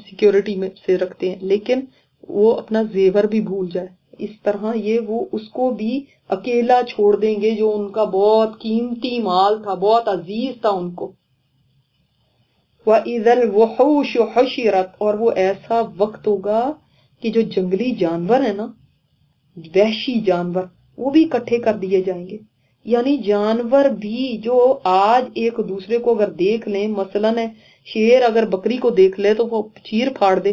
Security میں سے رکھتے ہیں، لیکن وہ اپنا زیور بھی بھول جائے، اس طرح یہ وہ اس کو بھی اکیلا چھوڑ دیں گے جو ان کا بہت قیمتی مال تھا، بہت عزیز تھا ان کو۔ وَإِذَا الْوُحُوشُ حُشِرَتْ، اور وہ ایسا وقت ہوگا کہ جو جنگلی جانور ہیں نا، وحشی جانور، وہ بھی اکٹھے کر دیے جائیں گے۔ یعنی جانور بھی جو آج ایک دوسرے کو اگر دیکھ لیں، مثلاً شیر اگر بکری کو دیکھ لے تو وہ چیر پھاڑ دے،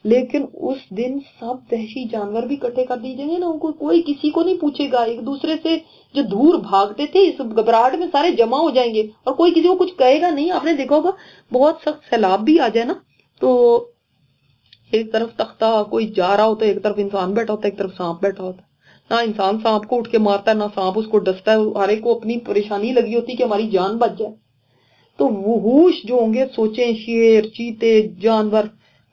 لیکن اس دن سب وحشی جانور بھی اکٹھے کر دیے جائیں گے نا، ان کو کوئی کسی کو نہیں پوچھے گا، ایک دوسرے سے جو دور بھاگتے تھے اس گھبراہٹ میں سارے جمع ہو جائیں گے اور کوئی کسی کو کچھ کہے گا نہیں۔ آپ نے دیکھا ہوگا بہت سخت سیلاب بھی آ جائے نا تو ایک طرف تختہ کوئی جا رہا ہوتا ہے، ایک طرف انسان بیٹھا ہوتا ہے، ایک طرف سانپ بیٹھا ہوتا ہے، نہ انسان سانپ کو اٹھ کے مارتا ہے نہ سانپ اس کو ڈستا ہے، ہر ایک کو اپنی پریشانی لگی ہوتی ہے کہ ہماری جان بچ جائے۔ تو وحوش جو ہوں گے، سوچیں شیر، چیتے، جانور،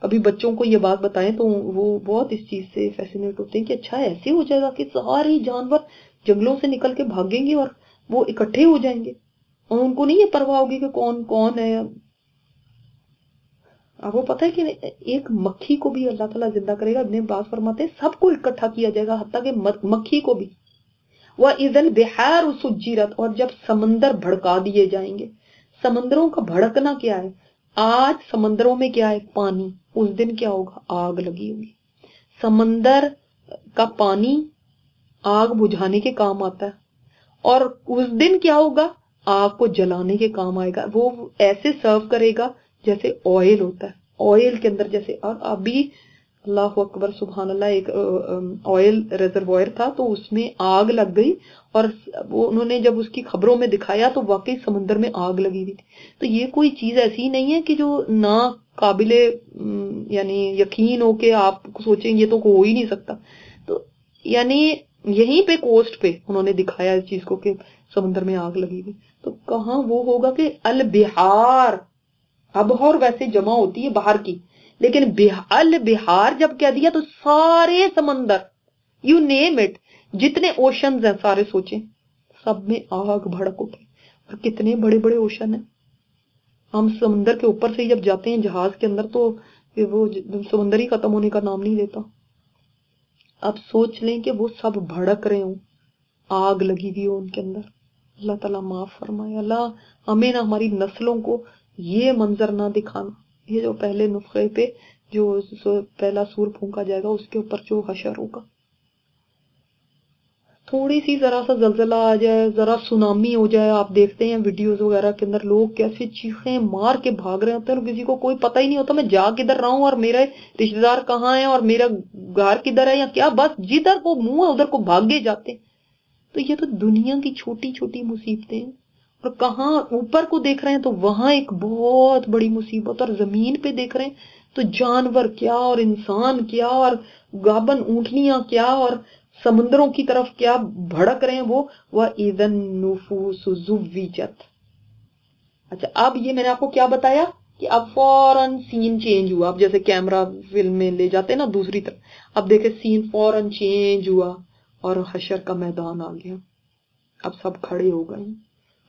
کبھی بچوں کو یہ بات بتائیں تو وہ بہت اس چیز سے فیسینیٹ ہوتے ہیں کہ اچھا ایسے ہو جائے گا کہ سارے جانور جنگلوں سے نکل کے بھاگیں گے اور وہ اکٹھے ہو جائیں گے، اور ان کو نہیں یہ پرواہ ہوگی کہ کون کون ہے۔ اب وہ پتہ ہے کہ ایک مکھی کو بھی اللہ تعالیٰ زندہ کرے گا، ابن عباس فرماتے ہیں سب کو اکٹھا کیا جائے گا، حتیٰ کہ مکھی کو بھی۔ وَإِذَا الْبِحَارُ سُجِّرَتْ، اور جب سمندر بھڑکا دیے جائیں گے۔ سمندروں کا بھڑکنا کیا ہے؟ آج سمندروں میں کیا ہے؟ پانی، اس دن کیا ہوگا؟ آگ لگی ہوگی۔ سمندر کا پانی آگ بجھانے کے کام آتا ہے، اور اس دن کیا ہوگا؟ آگ کو جلانے کے کام آئے گا۔ وہ ایسے سرو کرے گا جیسے آئل ہوتا ہے، آئل کے اندر جیسے، اور ابھی اللہ اکبر سبحان اللہ ایک آئل ریزروائر تھا تو اس میں آگ لگ گئی، اور وہ انہوں نے جب اس کی خبروں میں دکھایا تو واقعی سمندر میں آگ لگی ہوئی تھی۔ تو یہ کوئی چیز ایسی نہیں ہے کہ جو نا قابل یعنی یقین ہو کہ آپ سوچیں یہ تو ہو ہی نہیں سکتا۔ تو یعنی یہیں پہ کوسٹ پہ انہوں نے دکھایا اس چیز کو کہ سمندر میں آگ لگی ہوئی، تو کہاں وہ ہوگا کہ البہار، ابہر ویسے جمع ہوتی ہے باہر کی، لیکن البہار جب کہہ دیا تو سارے سمندر، یو نیم اٹ، جتنے اوشنز ہیں سارے سوچیں، سب میں آگ بھڑک اٹھے۔ اور کتنے بڑے بڑے اوشن ہیں، ہم سمندر کے اوپر سے جب جاتے ہیں جہاز کے اندر تو وہ سمندر ہی ختم ہونے کا نام نہیں لیتا۔ اب سوچ لیں کہ وہ سب بھڑک رہے ہوں، آگ لگی ہوئی ہو ان کے اندر۔ اللہ تعالیٰ معاف فرمائے، اللہ ہمیں نہ ہماری نسلوں کو یہ منظر نہ دکھانا۔ یہ جو پہلے نفخے پہ جو پہلا سور پھونکا جائے گا اس کے اوپر جو حشر ہوگا، تھوڑی سی ذرا سا زلزلہ آ جائے، ذرا سونامی ہو جائے، آپ دیکھتے ہیں ویڈیوز وغیرہ کے اندر لوگ کیسے چیخیں مار کے بھاگ رہے ہوتے ہیں، اور کسی کو کوئی پتہ ہی نہیں ہوتا میں جا کدھر رہا ہوں اور میرے رشتے دار کہاں ہیں اور میرا گھر کدھر ہے یا کیا، بس جدھر کو منہ ہے ادھر کو بھاگے جاتے ہیں۔ تو یہ تو دنیا کی چھوٹی چھوٹی مصیبتیں ہیں، اور کہاں اوپر کو دیکھ رہے ہیں تو وہاں ایک بہت بڑی مصیبت، اور زمین پہ دیکھ رہے ہیں تو جانور کیا اور انسان کیا اور گابن اونٹنیاں کیا اور سمندروں کی طرف کیا بھڑک رہے ہیں وہ۔ وَإِذَا النُّفُوسُ زُوِّجَتْ۔ اچھا اب یہ میں نے آپ کو کیا بتایا کہ اب فوراً سین چینج ہوا، اب جیسے کیمرہ فلم میں لے جاتے ہیں نا دوسری طرف، اب دیکھیں سین فوراً چینج ہوا اور حشر کا میدان آ گیا، اب سب کھڑے ہو گئے۔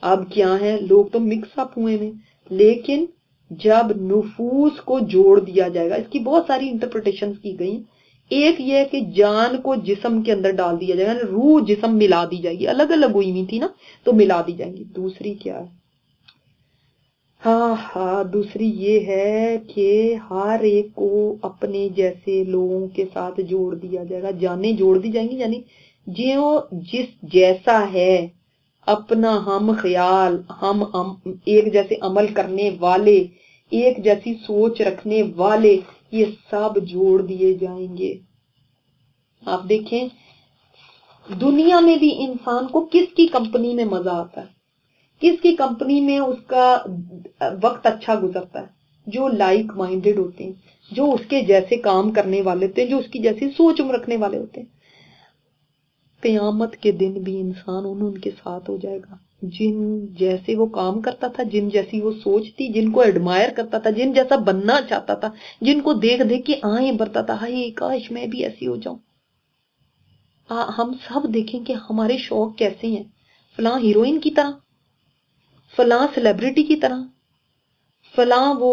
اب کیا ہے، لوگ تو مکس اپ ہوئے ہیں، لیکن جب نفوس کو جوڑ دیا جائے گا، اس کی بہت ساری انٹرپریٹیشن کی گئی ہیں۔ ایک یہ ہے کہ جان کو جسم کے اندر ڈال دیا جائے گا، روح جسم ملا دی جائے گی، الگ الگ ہوئی ہوئی تھی نا تو ملا دی جائیں گی۔ دوسری کیا ہے، دوسری یہ ہے کہ ہر ایک کو اپنے جیسے لوگوں کے ساتھ جوڑ دیا جائے گا، جانیں جوڑ دی جائیں گی، یعنی جس جیسا ہے اپنا ہم خیال، ہم ایک جیسے عمل کرنے والے، ایک جیسی سوچ رکھنے والے، یہ سب جوڑ دیے جائیں گے۔ آپ دیکھیں دنیا میں بھی انسان کو کس کی کمپنی میں مزہ آتا ہے، کس کی کمپنی میں اس کا وقت اچھا گزرتا ہے؟ جو لائک مائنڈڈ ہوتے ہیں، جو اس کے جیسے کام کرنے والے ہوتے ہیں، جو اس کی جیسی سوچ رکھنے والے ہوتے ہیں۔ قیامت کے دن بھی انسان ان کے ساتھ ہو جائے گا جن جیسے وہ کام کرتا تھا، جن جیسی وہ سوچ تھی، جن کو ایڈمائر کرتا تھا، جن جیسا بننا چاہتا تھا، جن کو دیکھ دیکھ کے آہیں بھرتا تھا، ہائے کاش میں بھی ایسی ہو جاؤں۔ ہم سب دیکھیں کہ ہمارے شوق کیسے ہیں، فلاں ہیروئن کی طرح، فلاں سیلیبریٹی کی طرح، فلاں وہ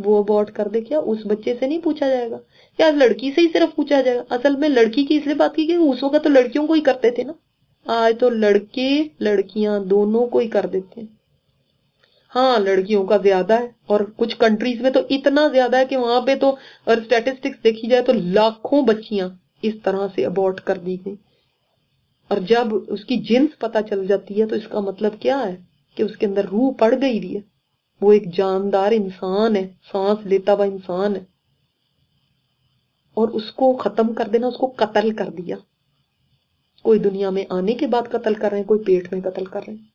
وہ ابورٹ کر دے، کیا اس بچے سے نہیں پوچھا جائے گا؟ کیا لڑکی سے ہی صرف پوچھا جائے گا؟ اصل میں لڑکی کی اس لیے بات کی کہ اس وقت تو لڑکیوں کو ہی کرتے تھے نا، آج تو لڑکے لڑکیاں دونوں کو ہی کر دیتے ہیں۔ ہاں لڑکیوں کا زیادہ ہے، اور کچھ کنٹریز میں تو اتنا زیادہ ہے کہ وہاں پہ تو اور اسٹیٹسٹکس دیکھی جائے تو لاکھوں بچیاں اس طرح سے ابورٹ کر دی گئی، اور جب اس کی جنس پتہ چل جاتی ہے تو اس کا مطلب کیا ہے کہ اس کے اندر روح پڑ گئی بھی ہے، وہ ایک جاندار انسان ہے، سانس لیتا ہوا انسان ہے، اور اس کو ختم کر دینا، اس کو قتل کر دیا۔ کوئی دنیا میں آنے کے بعد قتل کر رہے ہیں، کوئی پیٹ میں قتل کر رہے ہیں،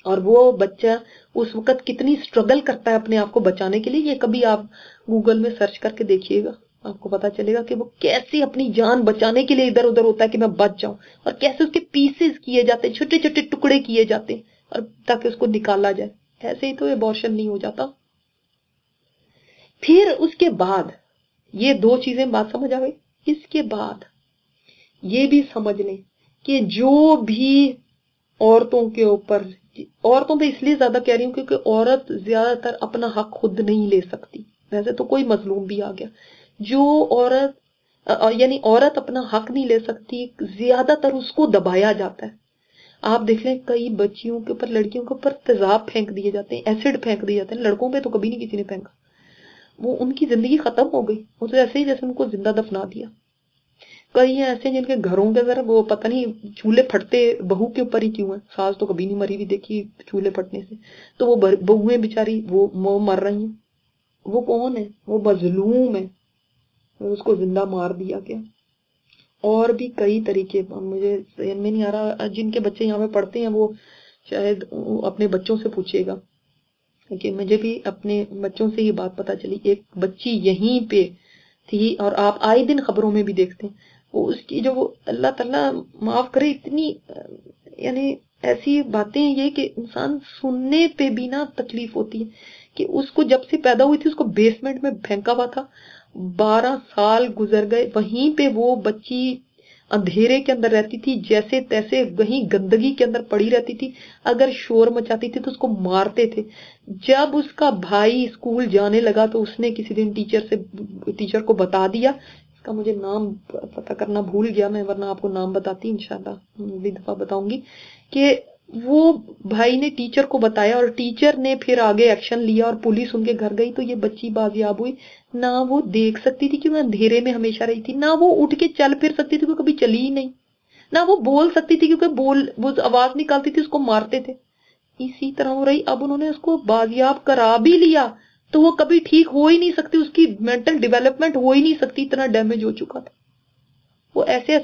اور وہ بچہ اس وقت کتنی سٹرگل کرتا ہے اپنے آپ کو بچانے کے لیے، یہ کبھی آپ گوگل میں سرچ کر کے دیکھیے گا، آپ کو پتا چلے گا کہ وہ کیسے اپنی جان بچانے کے لیے ادھر ادھر ہوتا ہے کہ میں بچ جاؤں، اور کیسے اس کے پیسز کیے جاتے ہیں، چھوٹے چھوٹے ٹکڑے کیے جاتے ہیں، اور تاکہ اس کو نکالا جائے۔ ایسے ہی تو ابورشن نہیں ہو جاتا۔ پھر اس کے بعد یہ دو چیزیں بات سمجھ آ گئی۔ اس کے بعد یہ بھی سمجھ لیں کہ جو بھی عورتوں کے اوپر، عورتوں پہ اس لیے زیادہ کہہ رہی ہوں کیونکہ عورت زیادہ تر اپنا حق خود نہیں لے سکتی، ویسے تو کوئی مظلوم بھی آ گیا، جو عورت یعنی عورت اپنا حق نہیں لے سکتی، زیادہ تر اس کو دبایا جاتا ہے۔ آپ دیکھ لیں کئی بچیوں کے اوپر، لڑکیوں کے اوپر تیزاب پھینک دیے جاتے ہیں، ایسڈ پھینک دیے جاتے ہیں، لڑکوں پہ تو کبھی نہیں کسی نے پھینکا، وہ ان کی زندگی ختم ہو گئی، وہ تو ایسے ہی جیسے ان کو زندہ دفنا دیا۔ کئی ہیں ایسے جن کے گھروں کے اندر وہ پتہ نہیں چولہے پھٹتے بہو کے اوپر ہی کیوں ہیں، ساس تو کبھی نہیں مری ہوئی دیکھی چولہے پھٹنے سے، تو وہ بہویں بیچاری وہ مر رہی ہیں، وہ کون ہے؟ وہ مظلوم ہے، اس کو زندہ مار دیا گیا۔ اور بھی کئی طریقے مجھے ذہن میں نہیں آ رہا، جن کے بچے یہاں پہ پڑھتے ہیں وہ شاید اپنے بچوں سے پوچھے گا، کہ مجھے بھی اپنے بچوں سے یہ بات پتا چلی، ایک بچی یہیں پہ تھی، اور آپ آئے دن خبروں میں بھی دیکھتے ہیں، وہ اس کی جو اللہ تعالیٰ معاف کرے اتنی یعنی ایسی باتیں یہ کہ انسان سننے پہ بھی نا تکلیف ہوتی ہے، کہ اس کو جب سے پیدا ہوئی تھی اس کو بیسمنٹ میں پھینکا ہوا تھا، 12 سال گزر گئے، وہیں پہ وہ بچی اندھیرے کے اندر رہتی تھی، جیسے تیسے وہیں گندگی کے اندر پڑی رہتی تھی، اگر شور مچاتی تھی تو اس کو مارتے تھے۔ جب اس کا بھائی اسکول جانے لگا تو اس نے کسی دن ٹیچر کو بتا دیا، اس کا مجھے نام پتہ کرنا بھول گیا میں، ورنہ آپ کو نام بتاتی انشاءاللہ اگلی دفعہ بتاؤں گی، کہ وہ بھائی نے ٹیچر کو بتایا، اور ٹیچر نے پھر آگے ایکشن لیا اور پولیس ان کے گھر گئی، تو یہ بچی بازیاب ہوئی۔ نہ وہ دیکھ سکتی تھی کیونکہ اندھیرے میں ہمیشہ رہی تھی، نہ وہ اٹھ کے چل پھر سکتی تھی کیونکہ کبھی چلی ہی نہیں، نہ وہ بول سکتی تھی کیونکہ وہ آواز نکالتی تھی اس کو مارتے تھے۔ اسی طرح ہو رہی، اب انہوں نے اس کو بازیاب کرا بھی لیا تو وہ کبھی ٹھیک ہو ہی نہیں سکتی، اس کی مینٹل ڈیولپمنٹ ہو ہی نہیں سکتی، اتنا ڈیمیج ہو چکا تھا۔ وہ ایسے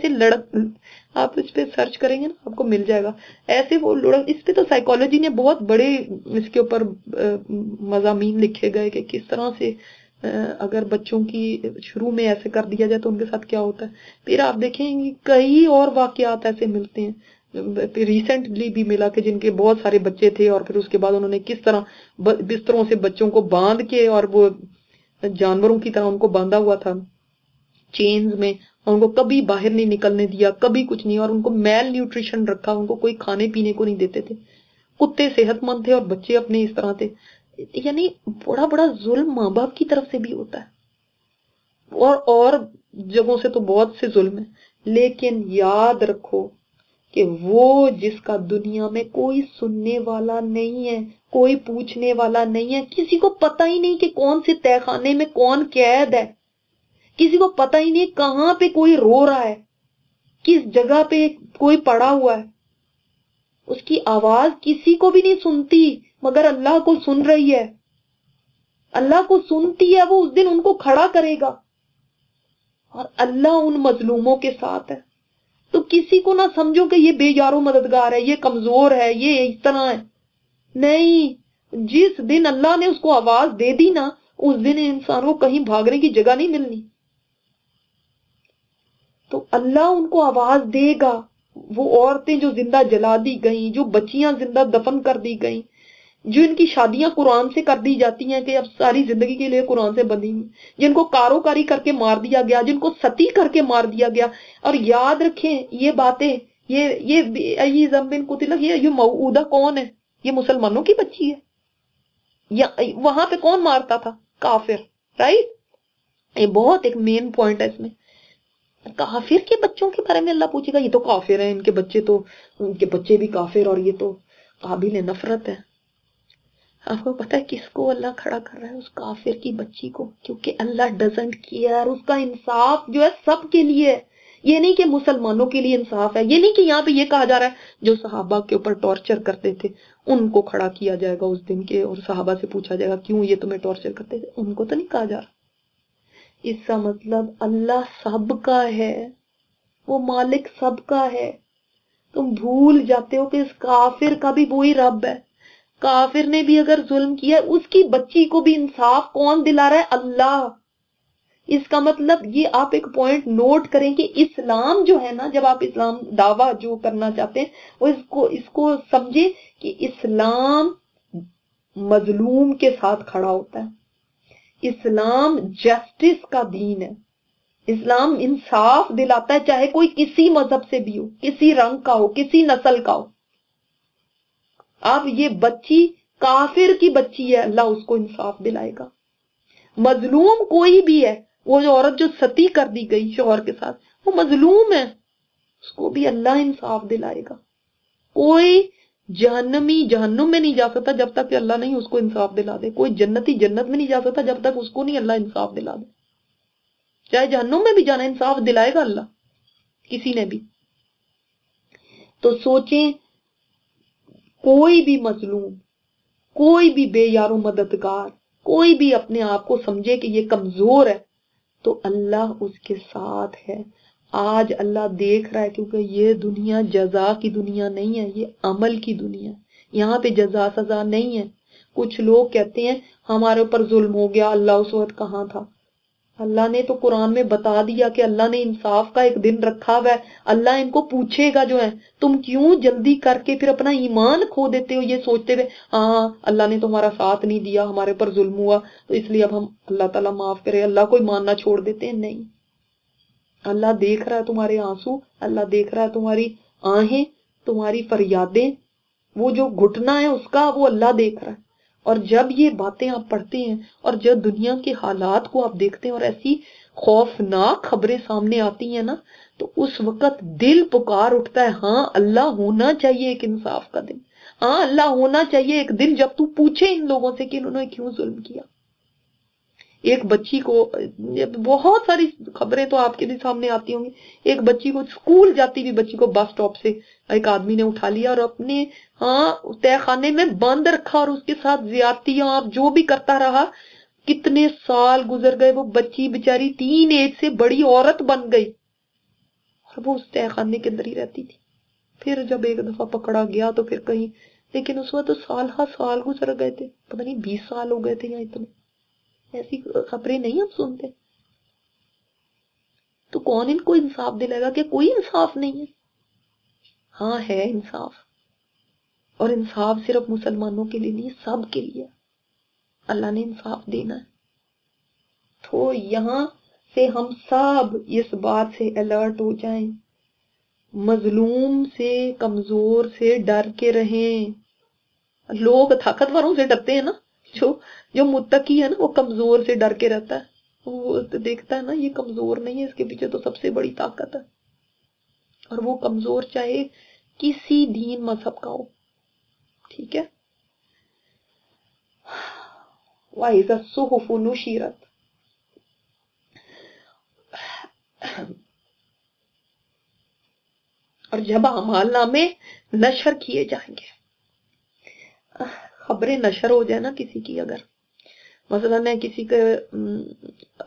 آپ اس پہ سرچ کریں گے نا آپ کو مل جائے گا، ایسے وہ اس پہ تو سائیکالوجی نے بہت بڑے اس کے اوپر مضامین لکھے گئے کہ کس طرح سے اگر بچوں کی شروع میں ایسے کر دیا جائے تو ان کے ساتھ کیا ہوتا ہے۔ پھر آپ دیکھیں گے کئی اور واقعات ایسے ملتے ہیں، ریسنٹلی بھی ملا کہ جن کے بہت سارے بچے تھے، اور پھر اس کے بعد انہوں نے کس طرح بستروں سے بچوں کو باندھ کے، اور وہ جانوروں کی طرح ان کو باندھا ہوا تھا چینز میں، ان کو کبھی باہر نہیں نکلنے دیا، کبھی کچھ نہیں، اور ان کو میل نیوٹریشن رکھا، ان کو کوئی کھانے پینے کو نہیں دیتے تھے، کتے صحت مند تھے اور بچے اپنے اس طرح تھے۔ یعنی بڑا بڑا ظلم ماں باپ کی طرف سے بھی ہوتا ہے، اور جگہوں سے تو بہت سے ظلم ہے، لیکن یاد رکھو کہ وہ جس کا دنیا میں کوئی سننے والا نہیں ہے، کوئی پوچھنے والا نہیں ہے، کسی کو پتہ ہی نہیں کہ کون سے تہہ خانے میں کون قید ہے، کسی کو پتہ ہی نہیں کہاں پہ کوئی رو رہا ہے، کس جگہ پہ کوئی پڑا ہوا ہے، اس کی آواز کسی کو بھی نہیں سنتی مگر اللہ کو سن رہی ہے، اللہ کو سنتی ہے، وہ اس دن ان کو کھڑا کرے گا، اور اللہ ان مظلوموں کے ساتھ ہے۔ تو کسی کو نہ سمجھو کہ یہ بے یارو مددگار ہے، یہ کمزور ہے، یہ اس طرح ہے، نہیں، جس دن اللہ نے اس کو آواز دے دی نا، اس دن انسان کو کہیں بھاگنے کی جگہ نہیں ملنی، تو اللہ ان کو آواز دے گا۔ وہ عورتیں جو زندہ جلا دی گئیں، جو بچیاں زندہ دفن کر دی گئیں، جو ان کی شادیاں قرآن سے کر دی جاتی ہیں کہ اب ساری زندگی کے لیے قرآن سے بندھی ہیں، جن کو کاروکاری کر کے مار دیا گیا، جن کو ستی کر کے مار دیا گیا۔ اور یاد رکھیں یہ باتیں، یہ زمبن قتلہ، یہ موعودہ کون ہے؟ یہ مسلمانوں کی بچی ہے، یا وہاں پہ کون مارتا تھا؟ کافر. رائٹ, یہ بہت ایک مین پوائنٹ ہے اس میں. کافر کے بچوں کے بارے میں اللہ پوچھے گا, یہ تو کافر ہیں, ان کے بچے بھی کافر, اور یہ تو قابل نفرت ہے. آپ کو پتا ہے کس کو اللہ کھڑا کر رہا ہے؟ اس کافر کی بچی کو, کیونکہ اللہ ڈزنٹ کیئر. اس کا انصاف جو ہے سب کے لیے ہے. یہ نہیں کہ مسلمانوں کے لیے انصاف ہے, یہ نہیں کہ یہاں پہ یہ کہا جا رہا ہے جو صحابہ کے اوپر ٹارچر کرتے تھے ان کو کھڑا کیا جائے گا اس دن کے, اور صحابہ سے پوچھا جائے گا کیوں یہ تمہیں ٹارچر کرتے تھے. ان کو تو نہیں کہا جا رہا. اس کا مطلب اللہ سب کا ہے, وہ مالک سب کا ہے. تم بھول جاتے ہو کہ اس کافر کا بھی وہی رب ہے. کافر نے بھی اگر ظلم کیا, اس کی بچی کو بھی انصاف کون دلا رہا ہے؟ اللہ. اس کا مطلب یہ آپ ایک پوائنٹ نوٹ کریں کہ اسلام جو ہے نا, جب آپ اسلام دعویٰ جو کرنا چاہتے ہیں وہ اس کو سمجھے کہ اسلام مظلوم کے ساتھ کھڑا ہوتا ہے. اسلام جسٹس کا دین ہے. اسلام انصاف دلاتا ہے, چاہے کوئی کسی مذہب سے بھی ہو, کسی رنگ کا ہو, کسی نسل کا ہو. اب یہ بچی کافر کی بچی ہے, اللہ اس کو انصاف دلائے گا. مظلوم کوئی بھی ہے, وہ جو عورت جو ستی کر دی گئی شوہر کے ساتھ, وہ مظلوم ہے, اس کو بھی اللہ انصاف دلائے گا. کوئی جہنمی جہنم میں نہیں جا سکتا جب تک کہ اللہ نہیں اس کو انصاف دلا دے. کوئی جنتی جنت میں نہیں جا سکتا جب تک اس کو نہیں اللہ انصاف دلا دے. چاہے جہنم میں بھی جانا, انصاف دلائے گا اللہ کسی نے بھی. تو سوچیں, کوئی بھی مظلوم, کوئی بھی بے یارو مددگار, کوئی بھی اپنے آپ کو سمجھے کہ یہ کمزور ہے, تو اللہ اس کے ساتھ ہے. آج اللہ دیکھ رہا ہے, کیونکہ یہ دنیا جزا کی دنیا نہیں ہے, یہ عمل کی دنیا ہے. یہاں پہ جزا سزا نہیں ہے. کچھ لوگ کہتے ہیں ہمارے اوپر ظلم ہو گیا, اللہ اس وقت کہاں تھا؟ اللہ نے تو قرآن میں بتا دیا کہ اللہ نے انصاف کا ایک دن رکھا ہوا ہے. اللہ ان کو پوچھے گا جو ہے, تم کیوں جلدی کر کے پھر اپنا ایمان کھو دیتے ہو یہ سوچتے ہوئے ہاں اللہ نے تمہارا ساتھ نہیں دیا, ہمارے پر ظلم ہوا تو اس لیے اب ہم اللہ تعالیٰ معاف کرے, اللہ کو ماننا چھوڑ دیتے ہیں. نہیں, اللہ دیکھ رہا ہے تمہارے آنسو, اللہ دیکھ رہا ہے تمہاری آہیں, تمہاری فریادیں, وہ جو گھٹنا ہے اس کا وہ اللہ دیکھ رہا ہے. اور جب یہ باتیں آپ پڑھتے ہیں اور جب دنیا کے حالات کو آپ دیکھتے ہیں اور ایسی خوفناک خبریں سامنے آتی ہیں نا, تو اس وقت دل پکار اٹھتا ہے, ہاں اللہ ہونا چاہیے ایک انصاف کا دن, ہاں اللہ ہونا چاہیے ایک دن جب تو پوچھے ان لوگوں سے کہ انہوں نے کیوں ظلم کیا. ایک بچی کو, بہت ساری خبریں تو آپ کے بھی سامنے آتی ہوں گی, ایک بچی کو, اسکول جاتی ہوئی بچی کو بس سٹاپ سے ایک آدمی نے اٹھا لیا اور اپنے تہ خانے میں بند رکھا اور اس کے ساتھ زیادتیاں جو بھی کرتا رہا. کتنے سال گزر گئے, وہ بچی بیچاری تین ایج سے بڑی عورت بن گئی اور وہ اس تہ خانے کے اندر ہی رہتی تھی. پھر جب ایک دفعہ پکڑا گیا تو پھر کہیں, لیکن اس وقت تو سال گزر گئے تھے, پتہ نہیں 20 سال ہو گئے تھے یا اتنے. ایسی خبریں نہیں ہم سنتے. تو کون ان کو انصاف دلائے گا؟ کہ کوئی انصاف نہیں ہے. ہاں ہے انصاف, اور انصاف صرف مسلمانوں کے لیے نہیں, سب کے لیے اللہ نے انصاف دینا ہے. تو یہاں سے ہم سب اس بات سے الرٹ ہو جائیں, مظلوم سے, کمزور سے ڈر کے رہیں. لوگ طاقتوروں سے ڈرتے ہیں نا, جو متقی ہے نا وہ کمزور سے ڈر کے رہتا ہے. وہ دیکھتا ہے نا یہ کمزور نہیں ہے, اس کے پیچھے تو سب سے بڑی طاقت ہے. اور وہ کمزور چاہے کسی دین مذہب کا ہو, ٹھیک ہے. وَإِذَا الصُّحُفُ نُشِرَتْ, اور جب اعمال نامے نشر کیے جائیں گے. خبریں نشر ہو جائے نا کسی کی, اگر مثلا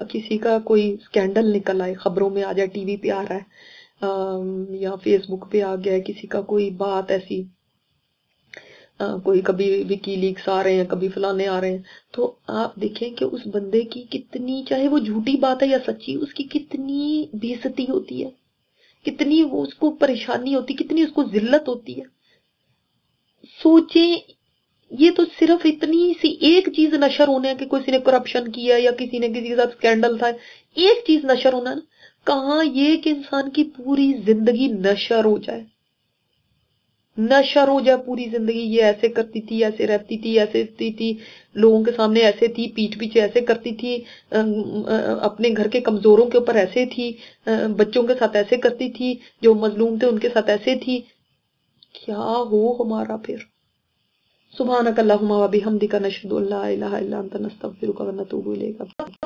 کسی کا کوئی سکینڈل نکل آئے, خبروں میں آ جائے, ٹی وی پہ آ رہا ہے یا فیس بک پہ آ گیا ہے, کسی کا کوئی بات ایسی, کوئی کبھی وکی لیکس آ رہے ہیں, کبھی فلانے آ رہے ہیں, تو آپ دیکھیں کہ اس بندے کی کتنی, چاہے وہ جھوٹی بات ہے یا سچی, اس کی کتنی بے عزتی ہوتی ہے, کتنی وہ اس کو پریشانی ہوتی, کتنی اس کو ذلت ہوتی ہے. سوچیں, یہ تو صرف اتنی سی ایک چیز نشر ہونے ہے کہ کسی نے کرپشن کیا یا کسی نے کسی کے ساتھ سکینڈل تھا, ایک چیز نشر ہونا ہے نا, کہاں یہ کہ انسان کی پوری زندگی نشر ہو جائے. نشر ہو جائے پوری زندگی، یہ ایسے کرتی تھی، ایسے رہتی تھی، ایسے تھی، لوگوں کے سامنے ایسے تھی، پیٹھ پیچھے ایسے کرتی تھی، اپنے گھر کے کمزوروں کے اوپر ایسے تھی، بچوں کے ساتھ ایسے کرتی تھی، جو مظلوم تھے ان کے ساتھ ایسے تھی. کیا ہو ہمارا پھر. سبحانک اللہم و بحمدک نشہد ان لا الہ الا انت نستغفرک و نتوب الیک.